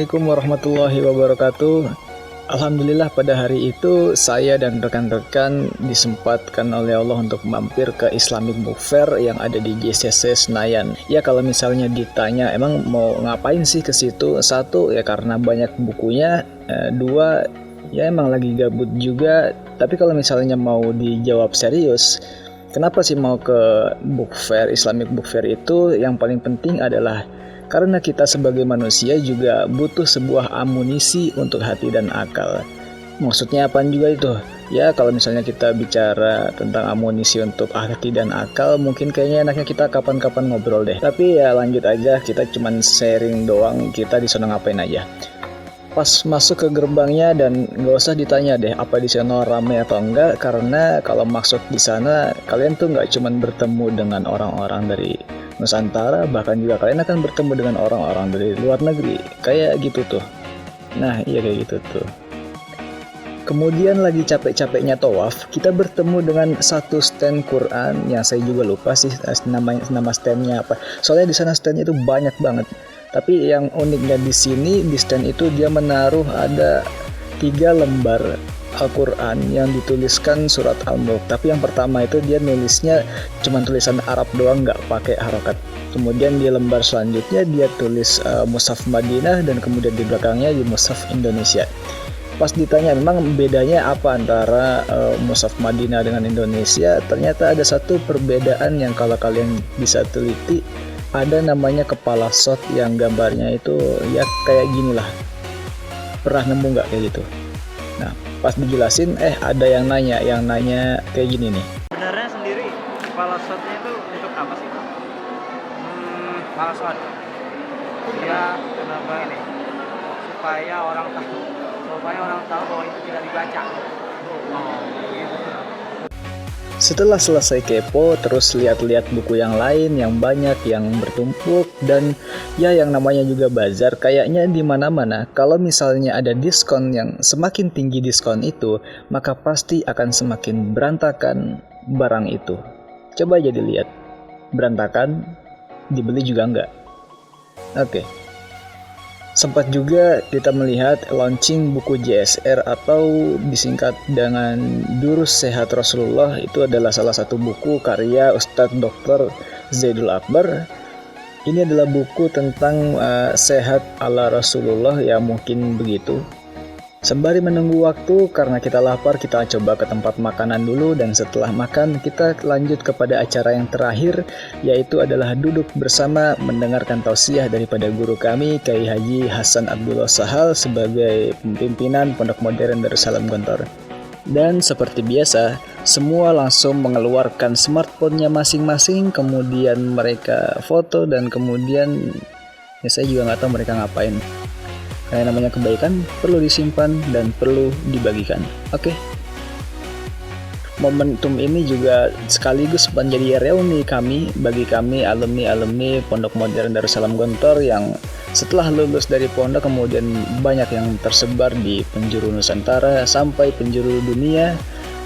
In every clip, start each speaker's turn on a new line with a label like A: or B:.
A: Assalamualaikum warahmatullahi wabarakatuh. Alhamdulillah pada hari itu saya dan rekan-rekan disempatkan oleh Allah untuk mampir ke Islamic Book Fair yang ada di JCC Senayan. Ya kalau misalnya ditanya emang mau ngapain sih ke situ? Satu ya karena banyak bukunya, dua ya emang lagi gabut juga. Tapi kalau misalnya mau dijawab serius, kenapa sih mau ke Book Fair, Islamic Book Fair itu? Yang paling penting adalah karena kita sebagai manusia juga butuh sebuah amunisi untuk hati dan akal. Maksudnya apaan juga itu? Ya kalau misalnya kita bicara tentang amunisi untuk hati dan akal, mungkin kayaknya enaknya kita kapan-kapan ngobrol deh. Tapi ya lanjut aja, kita cuman sharing doang, kita di sana ngapain aja. Pas masuk ke gerbangnya dan nggak usah ditanya deh apa di sana ramai atau enggak, karena kalau masuk di sana kalian tuh nggak cuman bertemu dengan orang-orang dari Nusantara, bahkan juga kalian akan bertemu dengan orang-orang dari luar negeri, kayak gitu tuh. Nah iya kayak gitu tuh. Kemudian lagi capek-capeknya tawaf, kita bertemu dengan satu stand Quran yang saya juga lupa sih nama standnya apa. Soalnya di sana standnya itu banyak banget. Tapi yang uniknya di sini di stand itu dia menaruh ada 3 lembar Al-Quran yang dituliskan surat Al-Mulk. Tapi yang pertama itu dia nulisnya cuma tulisan Arab doang, nggak pakai harokat. Kemudian di lembar selanjutnya dia tulis Mushaf Madinah, dan kemudian di belakangnya di Mushaf Indonesia. Pas ditanya memang bedanya apa antara Mushaf Madinah dengan Indonesia, ternyata ada satu perbedaan yang kalau kalian bisa teliti, ada namanya kepala shot yang gambarnya itu ya kayak gini lah. Pernah nemu nggak kayak gitu? Nah pas dijelasin ada yang nanya kayak gini nih.
B: Sebenarnya sendiri kepala shotnya itu untuk apa sih? Kepala shot ya kenapa ini? Supaya orang tahu bahwa itu tidak dibaca. Gitu.
A: Setelah selesai kepo, terus lihat-lihat buku yang lain yang banyak yang bertumpuk, dan ya yang namanya juga bazar, kayaknya di mana-mana kalau misalnya ada diskon yang semakin tinggi diskon itu, maka pasti akan semakin berantakan barang itu. Coba aja dilihat, berantakan, dibeli juga enggak. Oke. Sempat juga kita melihat launching buku JSR atau disingkat dengan Durus Sehat Rasulullah. Itu adalah salah satu buku karya Ustadz Dr. Zaidul Akbar. Ini adalah buku tentang sehat ala Rasulullah, ya mungkin begitu. Sembari menunggu waktu karena kita lapar, kita coba ke tempat makanan dulu, dan setelah makan kita lanjut kepada acara yang terakhir, yaitu adalah duduk bersama mendengarkan tausiah daripada guru kami Kiai Haji Hasan Abdullah Sahal sebagai pimpinan Pondok Modern Darussalam Gontor. Dan seperti biasa, semua langsung mengeluarkan smartphone-nya masing-masing, kemudian mereka foto, dan kemudian ya saya juga nggak tahu mereka ngapain. Karena namanya kebaikan perlu disimpan dan perlu dibagikan. Oke. Momentum ini juga sekaligus menjadi reuni bagi kami alumni Pondok Modern Darussalam Gontor yang setelah lulus dari pondok kemudian banyak yang tersebar di penjuru Nusantara sampai penjuru dunia,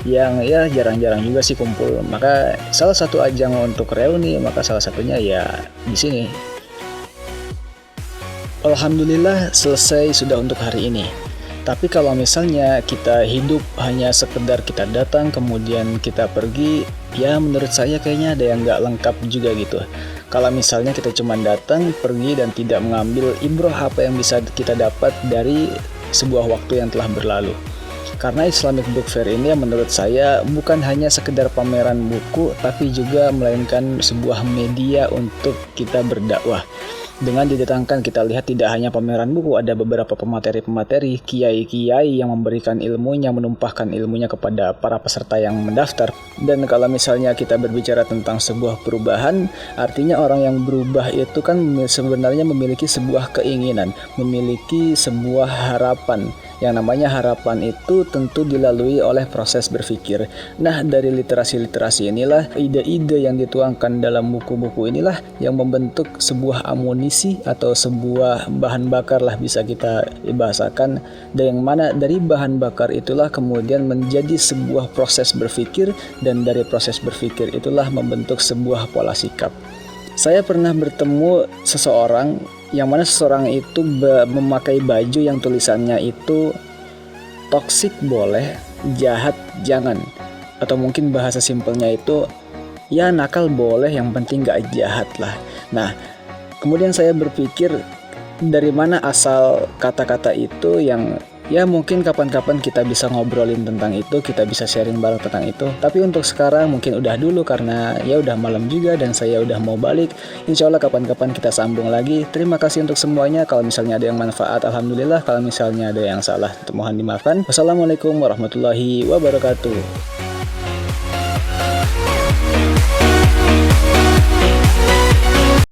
A: yang ya jarang-jarang juga sih kumpul. Maka salah satu ajang untuk reuni, maka salah satunya ya di sini. Alhamdulillah selesai sudah untuk hari ini. Tapi kalau misalnya kita hidup hanya sekedar kita datang kemudian kita pergi, ya menurut saya kayaknya ada yang nggak lengkap juga gitu. Kalau misalnya kita cuma datang, pergi, dan tidak mengambil ibroh apa yang bisa kita dapat dari sebuah waktu yang telah berlalu. Karena Islamic Book Fair ini menurut saya bukan hanya sekedar pameran buku, tapi juga melainkan sebuah media untuk kita berdakwah. Dengan didatangkan, kita lihat tidak hanya pameran buku, ada beberapa pemateri-pemateri, kiai-kiai yang memberikan ilmunya, menumpahkan ilmunya kepada para peserta yang mendaftar. Dan kalau misalnya kita berbicara tentang sebuah perubahan, artinya orang yang berubah itu kan sebenarnya memiliki sebuah keinginan, memiliki sebuah harapan. Yang namanya harapan itu tentu dilalui oleh proses berpikir. Nah, dari literasi-literasi inilah, ide-ide yang dituangkan dalam buku-buku inilah yang membentuk sebuah amunisi atau sebuah bahan bakar lah bisa kita bahasakan. Dan yang mana dari bahan bakar itulah kemudian menjadi sebuah proses berpikir, dan dari proses berpikir itulah membentuk sebuah pola sikap. Saya pernah bertemu seseorang yang mana seseorang itu memakai baju yang tulisannya itu toksik boleh, jahat jangan. Atau mungkin bahasa simpelnya itu ya nakal boleh, yang penting gak jahat lah. Nah, kemudian saya berpikir dari mana asal kata-kata itu, yang ya mungkin kapan-kapan kita bisa ngobrolin tentang itu, kita bisa sharing bareng tentang itu. Tapi untuk sekarang mungkin udah dulu karena ya udah malam juga dan saya udah mau balik. Insya Allah kapan-kapan kita sambung lagi. Terima kasih untuk semuanya. Kalau misalnya ada yang manfaat, alhamdulillah. Kalau misalnya ada yang salah, mohon dimaafkan. Wassalamualaikum warahmatullahi wabarakatuh.